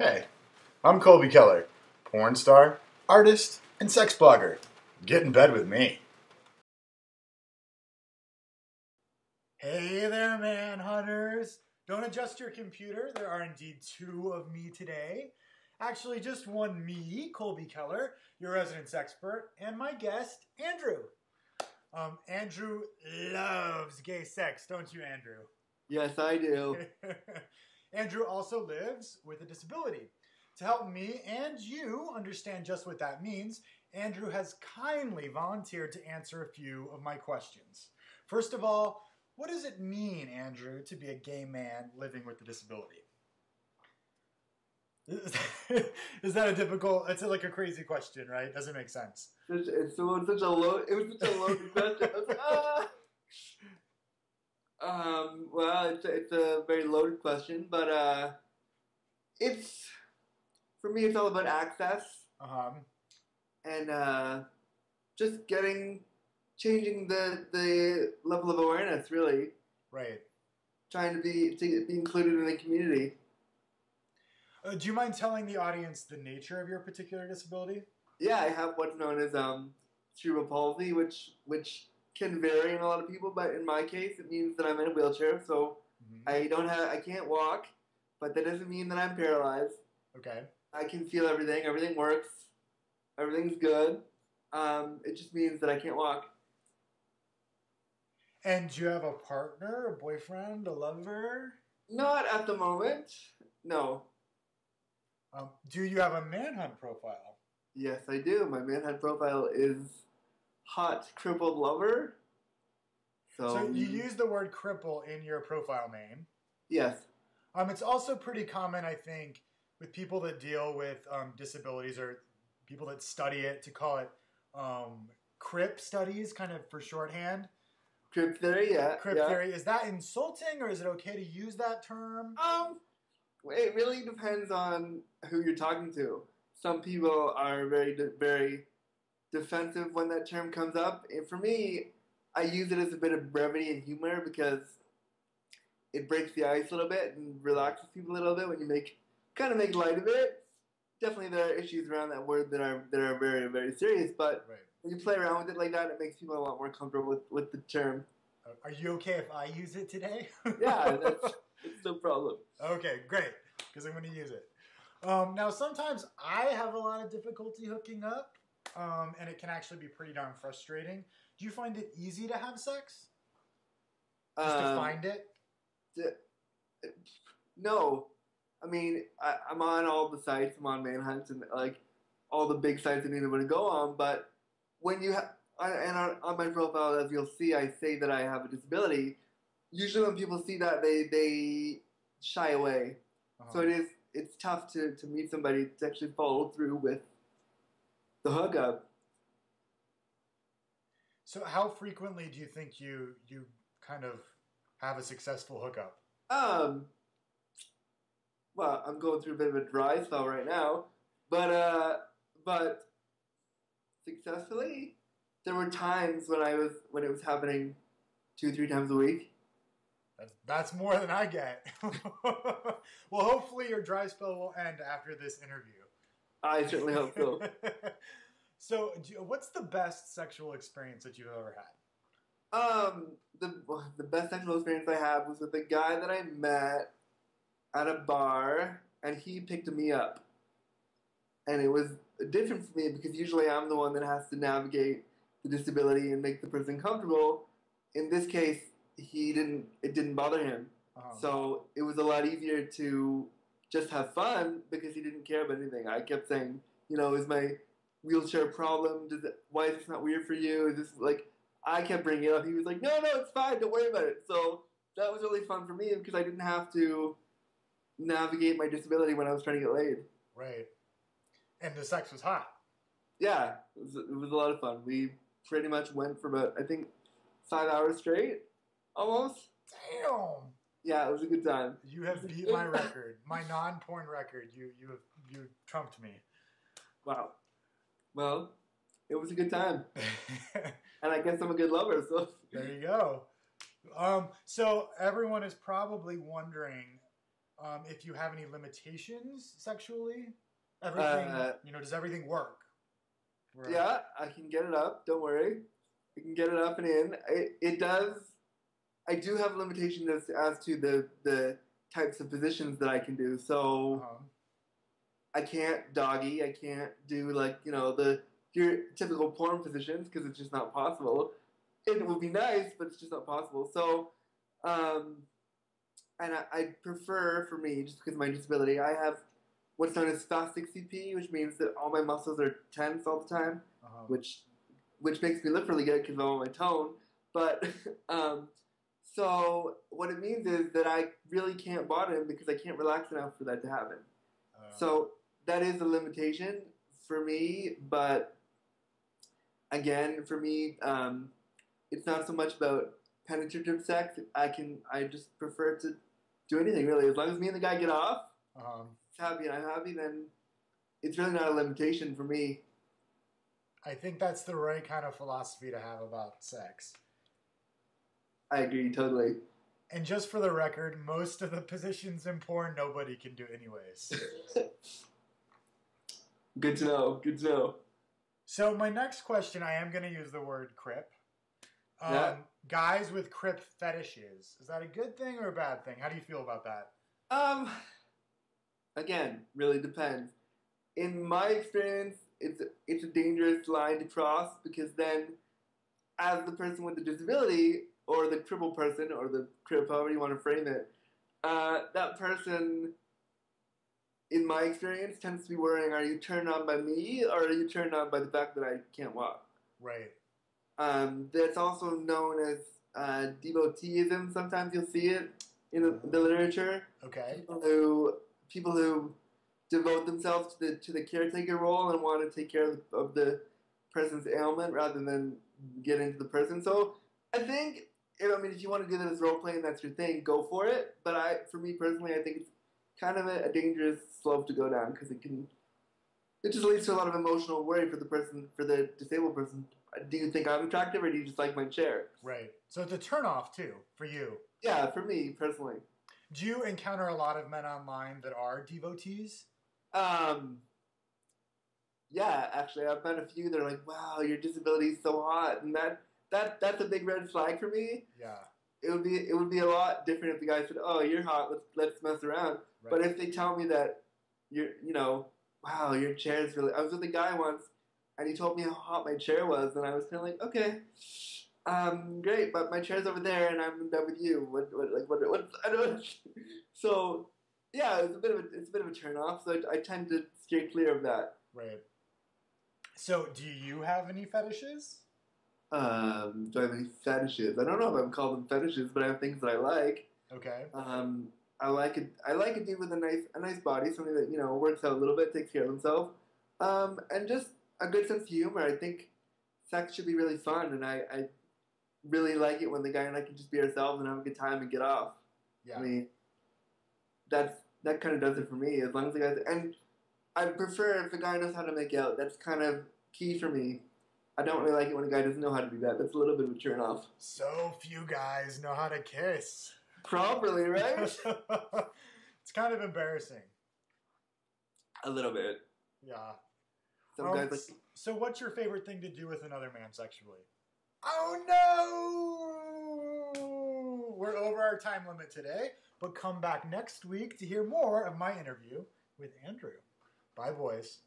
Hey, I'm Colby Keller, porn star, artist, and sex blogger. Get in bed with me. Hey there, manhunters. Don't adjust your computer. There are indeed two of me today. Actually, just one me, Colby Keller, your residence expert, and my guest, Andrew. Andrew loves gay sex, don't you, Andrew? Yes, I do. Andrew also lives with a disability. To help me and you understand just what that means, Andrew has kindly volunteered to answer a few of my questions. First of all, what does it mean, Andrew, to be a gay man living with a disability? Is that a difficult? It's like a crazy question, right? Doesn't make sense. It was such a loaded question. I was like, ah. Well, it's a very loaded question, but it's for me. It's all about access and just changing the level of awareness. Really, Right. trying to be included in the community. Do you mind telling the audience the nature of your particular disability? Yeah, I have what's known as cerebral palsy, which can vary in a lot of people, but in my case, it means that I'm in a wheelchair, so I can't walk, but that doesn't mean that I'm paralyzed. Okay. I can feel everything. Everything works. Everything's good. It just means that I can't walk. And do you have a partner, a boyfriend, a lover? Not at the moment. No. Do you have a Manhunt profile? Yes, I do. My Manhunt profile is hot crippled lover. So you use the word cripple in your profile name. Yes. It's also pretty common, I think, with people that deal with disabilities or people that study it to call it crip studies, kind of for shorthand. Crip theory, yeah. Crip theory. Is that insulting, or is it okay to use that term? It really depends on who you're talking to. Some people are very defensive when that term comes up. And for me, I use it as a bit of brevity and humor because it breaks the ice a little bit and relaxes people a little bit when you make light of it. Definitely, there are issues around that word that are very, very serious. But when you play around with it like that, it makes people a lot more comfortable with the term. Are you okay if I use it today? Yeah, it's no problem. Okay, great, because I'm going to use it. Now, sometimes I have a lot of difficulty hooking up, and it can actually be pretty darn frustrating. Do you find it easy to have sex? Just to find it? No. I mean, I'm on all the sites. I'm on Manhunt and like all the big sites that anyone to go on. But when you have, and on my profile, as you'll see, I say that I have a disability. Usually, when people see that, they shy away. So it's tough to meet somebody to actually follow through with the hookup. So how frequently do you think you kind of have a successful hookup? Well, I'm going through a bit of a dry spell right now, but successfully, there were times when it was happening 2-3 times a week. That's more than I get. Well, hopefully your dry spell will end after this interview. I certainly hope so. So, what's the best sexual experience that you've ever had? The best sexual experience I had was with a guy that I met at a bar, and he picked me up. And it was different for me because usually I'm the one that has to navigate the disability and make the person comfortable. In this case, it didn't bother him. So it was a lot easier to just have fun because he didn't care about anything. I kept saying, is my wheelchair problem? Why is this not weird for you? Is this I kept bringing it up. He was like, no, it's fine. Don't worry about it. So that was really fun for me because I didn't have to navigate my disability when I was trying to get laid. Right. And the sex was hot. Yeah, it was a lot of fun. We pretty much went for about, I think, 5 hours straight, almost. Damn. Yeah, it was a good time. You have beat my record, my non-porn record. You trumped me. Wow. Well, it was a good time. And I guess I'm a good lover, so. There you go. So everyone is probably wondering, If you have any limitations sexually, everything, does everything work? Yeah, I can get it up. Don't worry. I can get it up and in. It does. I do have limitations as to the types of positions that I can do. So I can't doggy. I can't do your typical porn positions because it's just not possible. It would be nice, but it's just not possible. So, and I prefer, for me, just because of my disability, I have what's known as spastic CP, which means that all my muscles are tense all the time, which makes me look really good because I'm on my tone. But so what it means is that I really can't bottom because I can't relax enough for that to happen. So that is a limitation for me. But again, for me, it's not so much about penetrative sex. I just prefer to do anything really. As long as me and the guy get off, happy and I'm happy, then it's really not a limitation for me. I think that's the right kind of philosophy to have about sex. I agree totally. And just for the record, most of the positions in porn nobody can do anyways. Good to know. Good to know. So my next question, I am going to use the word crip. Guys with crip fetishes. Is that a good thing or a bad thing? How do you feel about that? Again, really depends. In my experience, it's a dangerous line to cross because then, as the person with the disability, or the crippled person, or the crip, however you want to frame it, that person, in my experience, tends to be worrying, are you turned on by me, or are you turned on by the fact that I can't walk? Right. That's also known as devoteeism. Sometimes you'll see it in the literature. Okay. People who devote themselves to the caretaker role and want to take care of the person's ailment rather than get into the person. So I think, if you want to do this role playing, that's your thing, go for it. But for me personally, I think it's kind of a dangerous slope to go down because it just leads to a lot of emotional worry for the disabled person. Do you think I'm attractive, or do you just like my chair? Right. So it's a turnoff too for you. Yeah, for me personally. Do you encounter a lot of men online that are devotees? Yeah, actually, I've met a few. They're like, "Wow, your disability is so hot," and that's a big red flag for me. Yeah. It would be a lot different if the guy said, "Oh, you're hot. Let's mess around." Right. But if they tell me that wow, your chair is really. I was with a guy once, and he told me how hot my chair was, and I was kind of like, okay, great, but my chair's over there, and I'm in bed with you. What? I don't. So, yeah, it's a bit of a turn off. So I tend to steer clear of that. Right. So, do you have any fetishes? Do I have any fetishes? I don't know if I would call them fetishes, but I have things that I like. Okay. I like a dude with a nice body, something that works out a little bit, takes care of himself, and just a good sense of humor. I think sex should be really fun, and I really like it when the guy and I can just be ourselves and have a good time and get off. Yeah. I mean, that kind of does it for me. As long as the guy, and I prefer if the guy knows how to make out. That's kind of key for me. I don't really like it when a guy doesn't know how to do that. That's a little bit of a turn off. So few guys know how to kiss properly, right? It's kind of embarrassing. A little bit. Yeah. Some guys like. So, what's your favorite thing to do with another man sexually? Oh no! We're over our time limit today, but come back next week to hear more of my interview with Andrew. Bye, boys.